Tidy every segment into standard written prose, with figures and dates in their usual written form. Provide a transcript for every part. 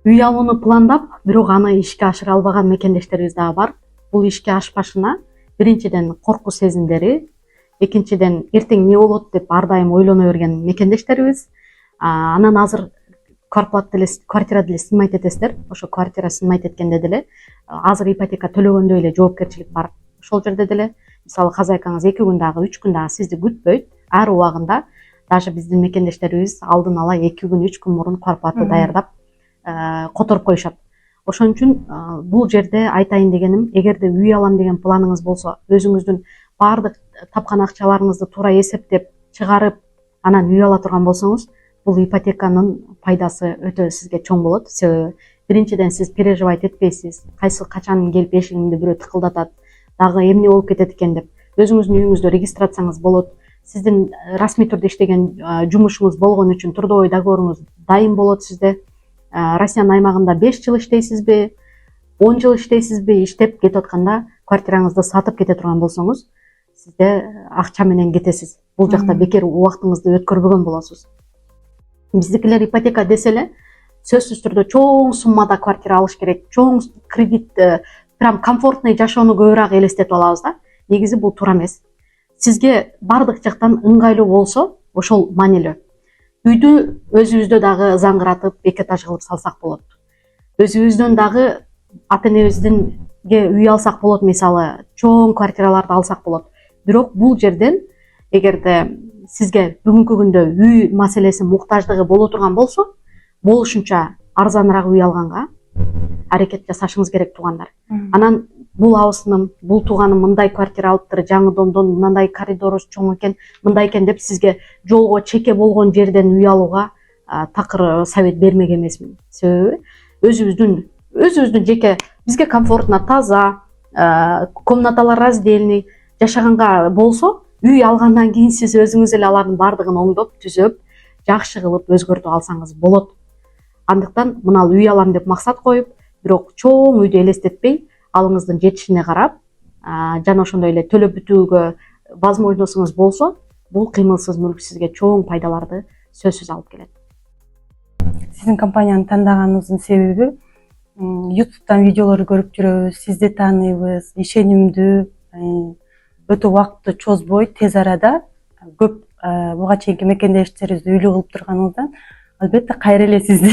үй алууну пландап, бирок аны ишке ашыра албаган мекендештерибиз дагы бар. Бул ишке ашпашына биринчиден коркуу сезимдери, экинчиден эртең эмне болот деп ар дайым ойлоно берген мекендештерибиз. Анан азыр квартира деле сынмайт этесиздер. Ошо квартира сынмайт эткенде деле азыр ипотека төлөгөндөй эле жоопкерчилик бар. Ошол жерде деле мисалы хозяйкаңыз 2 күн дагы 3 күн дагы сизди күтпөйт. Ар убагында даже биздин мекендештерибиз алдын ала 2 күн 3 күн мурун квартплата даярдап которуп коюшат. Ошон үчүн бул жерде айтайын дегеним, эгерде үй алам деген планыңыз болсо, өзүңүздүн баардык тапкан акчаларыңызды туура эсептеп чыгарып, анан үй ала турган болсоңуз, бул ипотеканын пайдасы өтө сизге чоң болот. Себеби биринчиден сиз переживать этпейсиз. Качан келип эшигиңди бирөө тыкылдатат, дагы эмне болуп кетет экен деп. Өзүңүздүн үйүңүздө регистрацияңыз болот. Сиздин расмий түрдө иштеген жумушуңуз болгон үчүн трудовой договоруңуз дайым болот сизде. Россиянын аймагында 5 жыл иштейсизби, 10 жыл иштейсизби, иштеп кетип атканда квартираңызды сатып кете турган болсоңуз, сизде акча менен кетесиз. Бул жакта бекер убактыңызды өткөрбөгөн болосуз. Биздикилер ипотека десе эле сөзсүз түрдө чоң суммада квартира алыш керек, чоң кредит, прям комфортный жашоону көбүрөөк элестетип алабыз да. Негизи бул туура эмес. Сизге бардык жактан ыңгайлуу болсо, ошол маанилүү. Үйдү өзүбүздө дагы заңгыратып, 2 этаж кылып салсак болот. Өзүбүздөн дагы ата-энебиздинге үй алсак болот, мисалы, чоң квартираларды алсак болот. Бирок бул жерден эгерде сизге бүгүнкү күндө үй маселеси муктаждыгы боло турган болсо, болушунча арзаныраак үй алганга аракет жасашыңыз керек, туугандар. Анан бул абысыным, бул тууганым мындай квартира алыптыр, жаңы домдон мындай коридору чоң экен, мындай экен деп сизге жолго чеке болгон жерден үй алууга такыр совет бермек эмесмин. Себеби өзүбүздүн жеке, бизге комфортно, таза, комнаталар раздельный жашаганга болсо, үй алгандан кийин сиз өзүңүз эле алардын бардыгын оңдоп, түзөп, жакшы кылып өзгөртүп алсаңыз болот. Андыктан мына үй алам деп максат коюп, бирок чоң үйдү элестетпей, алыңыздын жетишине карап, жана ошондой эле төлөп бүтүүгө возможностуңуз болсо, бул кыймылсыз мүлк сизге чоң пайдаларды сөзсүз алып келет. Сиздин компанияны тандаганыбыздын себеби YouTube'дан видеолорду көрүп жүрөбүз, сизди тааныйбыз, ишенимдүү, өтө убакытты чозбой, тез арада көп буга чейинки мекендештерибизди үйлүү кылып турганыңыздан албетте кайра эле сизди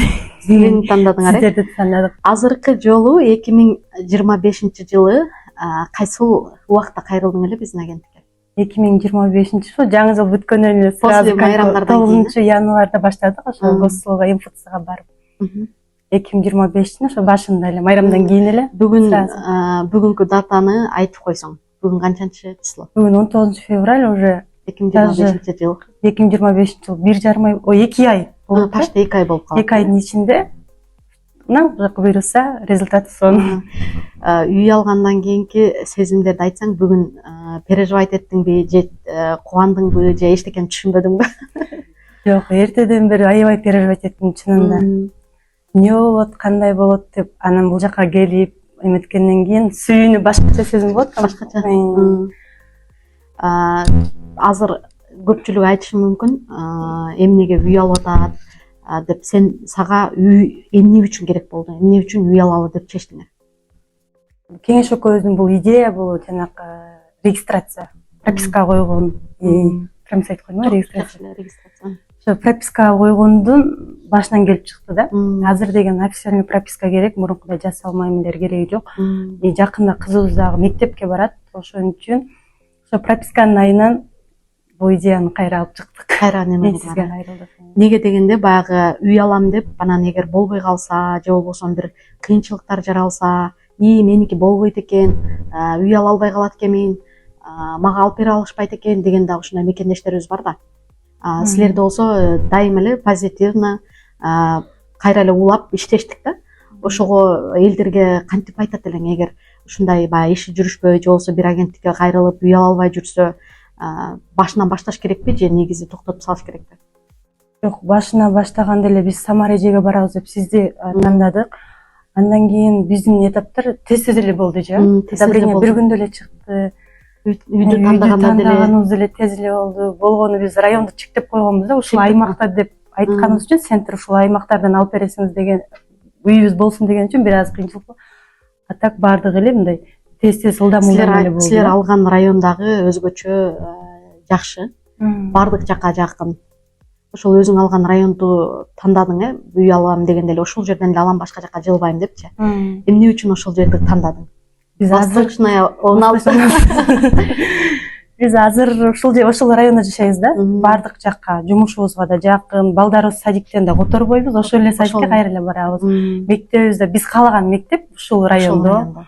тандадыңар. Сиздерди тандадык. Азыркы жолу 2025 жылы кайсыл убакта кайрылдың эле биздин агенттикке? 2025 жыл жаңы жыл бүткөндөн эле сразу майрамдардан кийин 9 январда баштадык, ошо Госслуга МФЦга барып. 2025-тин ошо башында эле, майрамдан кийин эле. Бүгүнкү датаны айтып койсоң. Бүгүн канчанчы число? Бүгүн 19 февраль, уже 2025 жыл. 2025 жыл 1,5 ай, 2 ай. Почти 2 ай болуп калды. 2 айдын ичинде буюрса результаты сонун. Үй алгандан кийинки сезимдерди айтсаң, бүгүн переживать эттиңби, же кубандыңбы, же эчтекени түшүнбөдүңбү? Жок, эртеден бери аябай переживать эттим чынында. Эмне болот, кандай болот деп, анан бул жака келип эметкенден кийин сүйүүнү башкача сезим болот, башкача. Азыр көпчүлүк айтышы мүмкүн, эмнеге үй алып атат деп, сага үй эмне үчүн керек болду? Эмне үчүн үй алалы деп чечтиңер? Кеңеш экөөбүздүн бул идея, бул жанакы регистрация, прописка койгон, прям сайт койгон, регистрация. Ошо прописка койгондун башынан келип чыкты да. Азыр деген официальный прописка керек, мурункудай жасай алмаймын дер кереги жок. Жакында кызыбыз дагы мектепке барат, ошон үчүн ошо прописканын айынан бул идеяны кайра алып чыктык. Кайра неме сизге кайрылдык. Неге дегенде, баягы үй алам деп, анан эгер болбой калса, же болбосо бир кыйынчылыктар жаралса, меники болбойт экен, үй ала албай калат экенмин, мага алып бере алышпайт экен деген дагы ушундай мекендештерибиз бар да. Силерде болсо дайым эле позитивно, кайра эле улап иштештик да. Ошого элдерге кантип айтат элең, эгер ушундай баягы иши жүрүшпөй, же болбосо бир агенттикке кайрылып үй ала албай жүрсө, башынан башташ керекпи же негизи токтотуп салыш керекпи? Жок, башына баштаганда эле биз Самар эжеге барабыз деп сизди тандадык. Андан кийин биздин этаптар тез эле болду же. Одобрение бир күндө эле чыкты. Үйдү тандаганыбыз эле тез эле болду. Болгону биз районду чектеп койгонбуз да, ушул аймакта деп айтканыбыз үчүн, центр ушул аймактардан алып бересиңиз деген үйүбүз болсун деген үчүн бир аз кыйынчылык. А так баардыгы эле мындай тез ылдам эле болду. Силер алган райондагы өзгөчө жакшы, баардык жакка жакын. Ошол өзүң алган районду тандадың, үй алам дегенде эле ошол жерден эле алам, башка жакка жылбайм депчи. Эмне үчүн ошол жерди тандадың? Биз Восточная 16. Биз азыр ошол райондо жашайбыз да. Баардык жакка, жумушубузга да жакын, балдарыбыз садиктен да которбойбуз, ошол эле садикке кайра эле барабыз. Мектебибиз да биз каалаган мектеп ушул райондо.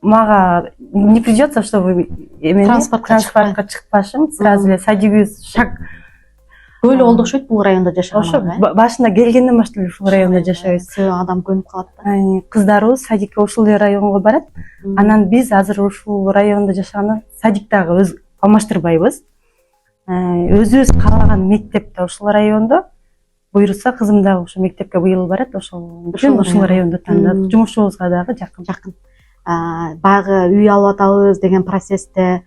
Мага не придется, чтобы транспортка чыкпашым, сразу эле садигибиз шаг. Көп эле болду окшойт бул райондо жашаганга. Башында келгенден баштап эле ушул райондо жашайбыз. Адам көнүп калат да. Кыздарыбыз садикке ушул эле районго барат. Анан биз азыр ушул райондо жашаганда садиктагы алмаштырбайбыз. Өзүбүз каалаган мектепте ушул райондо буйрса, кызым дагы ошол мектепке быйыл барат, ошол үчүн ушул районду тандадык. Жумушубузга дагы жакын. Баягы үй алып атабыз деген процессте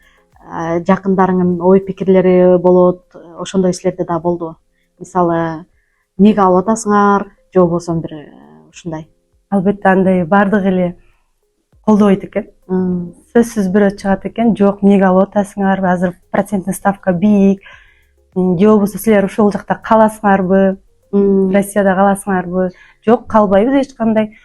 жакындарыңдын ой пикирлери болот, ошондой силерде да болду. Мисалы, эмнеге алып атасыңар, же болбосо бир ушундай. Албетте андай баардыгы эле колдобойт экен. Сөзсүз бирөө чыгат экен, жок, эмнеге алып атасыңар, азыр проценттин ставка бийик, же болбосо силер ошол жакта каласыңарбы, Россияда каласыңарбы? Жок, калбайбыз эч кандай.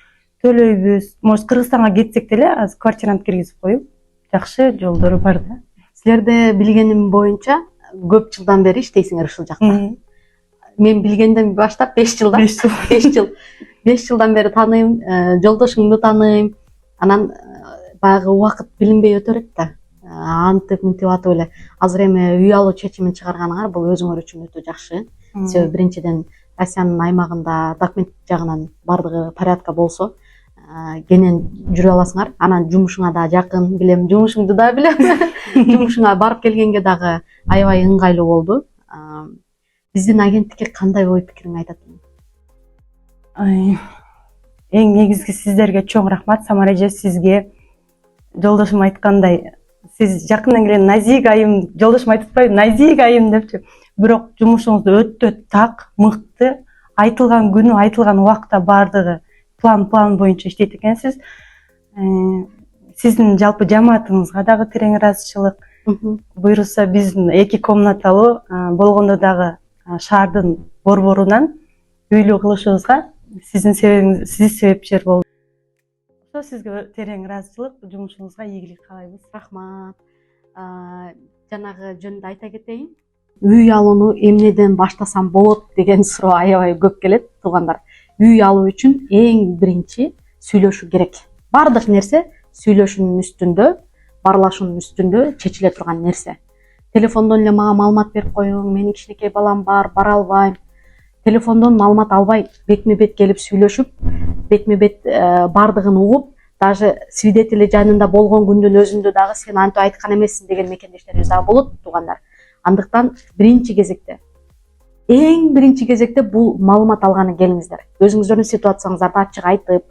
Төлөйбүз. Может, Кыргызстанга кетсек деле азыр квартиранты киргизип коюп, жакшы жолдору бар да. Силерде билгеним боюнча көп жылдан бери иштейсиңер ушул жакта. Мен билгенден баштап 5 жылдан 5 жылдан бери тааныйм, жолдошуңду тааныйм. Анан баягы убакыт билинбей өтө берет да. Антип мынтип атып эле. Азыр эми үй алуу чечимин чыгарганыңар бул өзүңөр үчүн өтө жакшы. Себеби биринчиден Россиянын аймагында документ жагынан баардыгы порядка болсо, кенен жүрө аласыңар. Анан жумушуңа да жакын, билем, жумушуңду да билем. Жумушуңа барып келгенге дагы аябай ыңгайлуу болду. Биздин агенттикке кандай ой пикириң айтат? Эң негизги сиздерге чоң рахмат, Самара эже, сизге. Жолдошум айткандай, сиз жакындан келген назик айым, жолдошум айтып атпайбы, назик айым депчи. Бирок жумушуңузду өтө так, мыкты, айтылган күнү, айтылган убакта баардыгы план боюнча иштейт экенсиз. Сиздин жалпы жамаатыңызга дагы терең ыраазычылык. Буйрса биздин 2 комнаталуу болгондо дагы шаардын борборунан үйлүү кылышыбызга сиздин себебиңиз, сиз себепчи болду. Ошо сизге терең ыраазычылык, жумушуңузга ийгилик каалайбыз. Рахмат. Жанагы жөнүндө айта кетейин. Үй алууну эмнеден баштасам болот деген суроо аябай көп келет, туугандар. Үй алуу үчүн эң биринчи сүйлөшүү керек. Баардык нерсе сүйлөшүүнүн үстүндө, баарлашуунун үстүндө чечиле турган нерсе. Телефондон эле мага маалымат берип коюң, менин кичинекей балам бар, бара албайм. Телефондон маалымат албай, бетме бет келип сүйлөшүп, бетме бет баардыгын угуп, даже свидетели жанында болгон күндүн өзүндө дагы сен антип айткан эмессиң деген мекендештерибиз дагы болот, туугандар. Андыктан эң биринчи кезекте бул маалымат алганы келиңиздер. Өзүңүздөрдүн ситуацияңыздарды ачык айтып,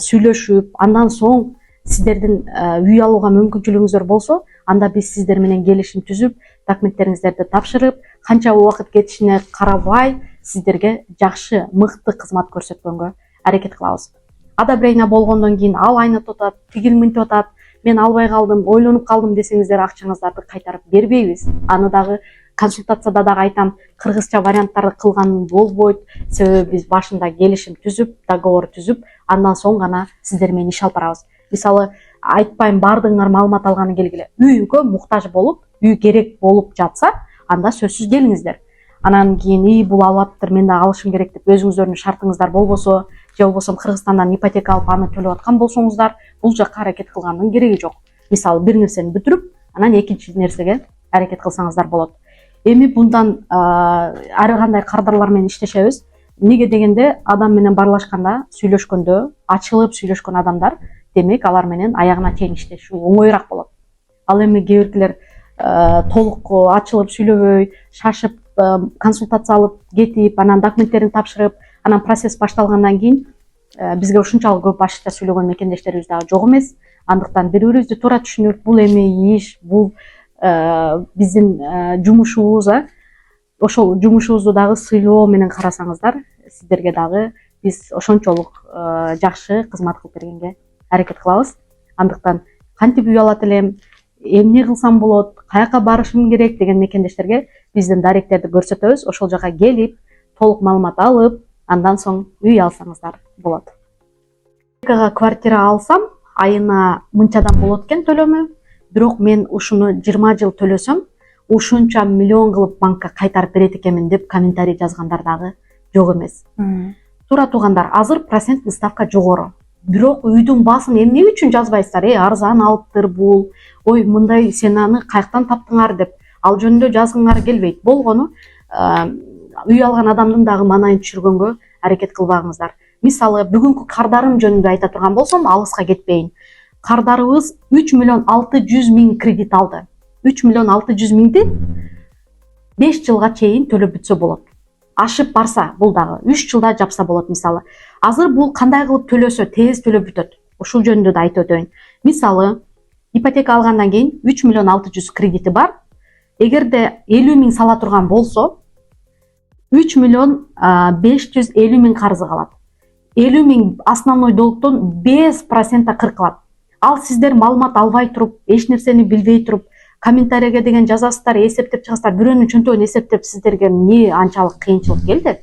сүйлөшүп, андан соң сиздердин үй алууга мүмкүнчүлүгүңүздөр болсо, анда биз сиздер менен келишим түзүп, документтериңиздерди тапшырып, канча убакыт кетишине карабай, сиздерге жакшы, мыкты кызмат көрсөткөнгө аракет кылабыз. Ада бир айна болгондон кийин ал айнытып атат, тигил мынтип атат, мен албай калдым, ойлонуп калдым десеңиздер, акчаңыздарды кайтарып бербейбиз. Аны дагы консультацияда дагы айтам, кыргызча варианттарды кылган болбойт. Себеби биз башында келишим түзүп, договор түзүп, андан соң гана сиздер менен иш алып барабыз. Мисалы, айтпайм баардыгыңар маалымат алганы келгиле. Үйгө муктаж болуп, үй керек болуп жатса, анда сөзсүз келиңиздер. Анан кийин бул алып атыптыр, мен да алышым керек деп өзүңүздөрдүн шартыңыздар болбосо, же болбосо Кыргызстандан ипотека алып аны төлөп аткан болсоңуздар, бул жакка аракет кылгандын кереги жок. Мисалы, бир нерсени бүтүрүп, анан экинчи нерсеге аракет кылсаңыздар болот. Эми bundan ары кандай кардарлар менен иштешебиз. Неге дегенде, адам менен барлашканда, сүйлөшкөндө, ачылып сүйлөшкөн адамдар, демек алар менен аягына чейин иштешүү оңоюраак болот. Ал эми кээ биркилер толук ачылып сүйлөбөй, шашып, консультация алып кетип, анан документтерин тапшырып, анан процесс башталгандан кийин бизге ушунчалык көп ашыкча сүйлөгөн мекендештерибиз дагы жок эмес. Андыктан бири-бирибизди туура түшүнүп, бул эми иш, бул биздин жумушубуз, ошол жумушубузду дагы сыйлоо менен карасаңыздар, сиздерге дагы биз ошончолук жакшы кызмат кылып бергенге аракет кылабыз. Андыктан кантип үй алат элем, эмне кылсам болот, каяка барышым керек деген мекендештерге биздин даректерди көрсөтөбүз. Ошол жака келип, толук маалымат алып, андан соң үй алсаңыздар болот. Квартира алсам, айына мынчадан болот экен төлөмү. Бирок мен ушуну 20 жыл төлөсөм, ушунча миллион кылып банкка кайтарып берет экенмин деп комментарий жазгандар дагы жок эмес. Туура туугандар, азыр проценттик ставка жогору. Бирок үйдүн баасын эмне үчүн жазбайсыздар? Арзан алыптыр бул. Ой, мындай сен аны каяктан таптыңар деп ал жөнүндө жазгыңар келбейт. Болгону үй алган адамдын дагы маанайын түшүргөнгө аракет кылбагыңыздар. Мисалы, бүгүнкү кардарым жөнүндө айта турган болсом, алыска кетпейин. Кардарыбыз 3 миллион 600 миң кредит алды. 3 миллион 600 миңди 5 жылга чейин төлөп бүтсө болот. Ашып барса, бул дагы 3 жылда жапса болот мисалы. Азыр бул кандай кылып төлөсө тез төлөп бүтөт. Ушул жөнүндө да айтып өтөйүн. Мисалы, ипотека алгандан кийин 3 миллион 600 кредити бар. Эгерде 50 миң сала турган болсо, 3 миллион 550 миң карызы калат. 50 миң основной долгтон 5% кыркылат. Ал сиздер маалымат албай туруп, эч нерсени билбей туруп, комментарийге деген жазасыздар, эсептеп чыгасыздар. Бирөөнүн чөнтөгүн эсептеп сиздерге эмне анчалык кыйынчылык келди?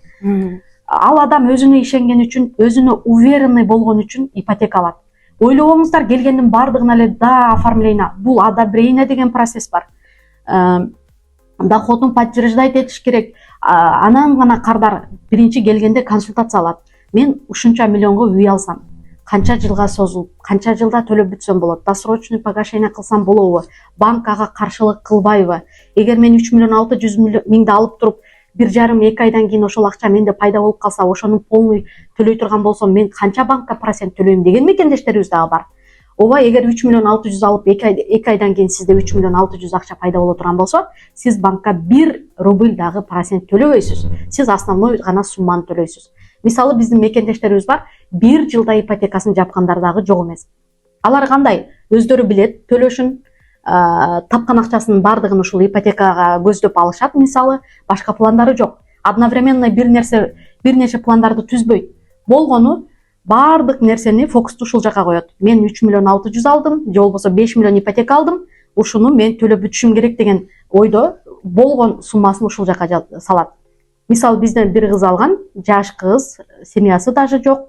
Ал адам өзүнө ишенген үчүн, өзүнө уверенный болгон үчүн ипотека алат. Ойлобоңуздар, келгендин бардыгына эле оформление, бул одобрение деген процесс бар. Доходун подтверждать этиш керек. Анан гана кардар биринчи келгенде консультация алат. Мен ушунча миллионго үй алсам, канча жылга созулуп, канча жылда төлөп бүтсөм болот, досрочный погашение кылсам болобу, банк ага каршылык кылбайбы? Эгер мен 3 миллион 600 миңди алып туруп, 1,5-2 айдан кийин ошол акча менде пайда болуп калса, ошонун полный төлөй турган болсом, мен канча банкка процент төлөйм деген мекендештерибиз дагы бар. Ооба, эгер 3 миллион 600 алып 2 айдан кийин сизде 3 миллион 600 акча пайда боло турган болсо, сиз банкка 1 рубль дагы процент төлөбөйсүз. Сиз основной гана сумманы төлөйсүз. Мисалы, биздин мекендештерибиз бар, 1 жылда ипотекасын жапкандар дагы жок эмес. Алар кандай? Өздөрү билет, төлөшүн, тапкан акчасынын бардыгын ушул ипотекага көздөп алышат, мисалы, башка пландары жок. Одновременно бир нече пландарды түзбөйт. Болгону бардык нерсени фокусту ушул жака коет. Мен 3 миллион 600 алдым, же болбосо 5 миллион ипотека алдым, ушуну мен төлөп бүтүшүм керек деген ойдо болгон суммасын ушул жака салат. Мисалы, бизден бир кыз алган, жаш кыз, семьясы даже жок.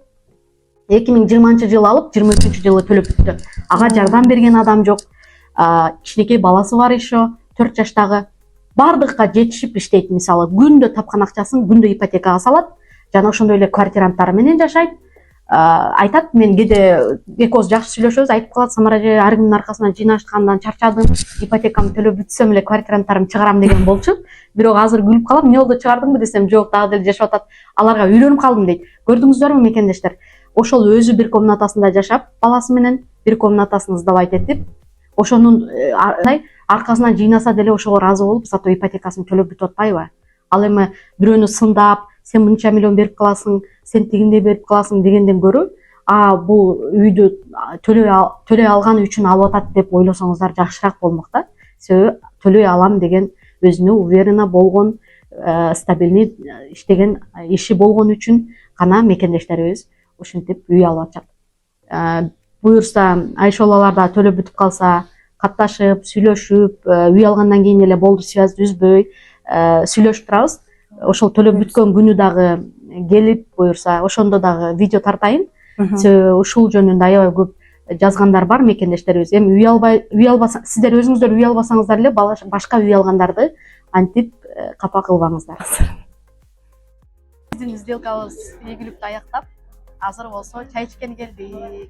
2020 жылы алып, 23 жылы төлөп бүттү. Ага жардам берген адам жок. Кичинекей баласы бар еще, 4 жаштагы. Бардыкка жетишип иштейт, мисалы, күндө тапкан акчасын күндө ипотекага салат. Жана ошондой эле квартиранттары менен жашайт. Айтат, мен кээде экөөбүз жакшы сүйлөшөбүз, айтып калат, Самара эже, ар кимдин аркасынан жыйнашкандан чарчадым, ипотекамды төлөп бүтсөм эле квартиранттарымды чыгарам деген болчу. Бирок азыр күлүп калам, эмне болду, чыгардыңбы десем, жок, дагы деле жашап атат. Аларга үйлөнүп калдым дейт. Көрдүңүздөрбү мекендештер? Ошол өзү бир комнатасында жашап, баласы менен бир комнатасын сдавать этип, ошонун аркасынан жыйнаса деле ошого ыраазы болуп, зато ипотекасын төлөп бүтүп атпайбы? Ал эми бирөөнү сындап, сен мынча миллион берип каласың, сен тигиндей берип каласың дегенден көрө, бул үйдү төлөй алган үчүн алып атат деп ойлосоңуздар жакшыраак болмок да. Себеби төлөй алам деген өзүнө уверенно болгон, стабильный иштеген иши болгон үчүн гана мекендештерибиз ушинтип үй алып атышат. Буюрса, Айшолалар да төлөп бүтүп калса, катташып, сүйлөшүп, үй алгандан кийин эле болду, связь үзбөй сүйлөшүп турабыз. Ошол төлөп бүткөн күнү дагы келип, буюрса, ошондо дагы видео тартайын. Ушул жөнүндө аябай көп жазгандар бар мекендештерибиз. Эми үй албаса, сиздер өзүңүздөр үй албасаңыздар эле башка үй алгандарды антип капа кылбаңыздар. Биздин сделкабыз ийгиликтүү аяктап, азыр болсо чай ичкени келдик.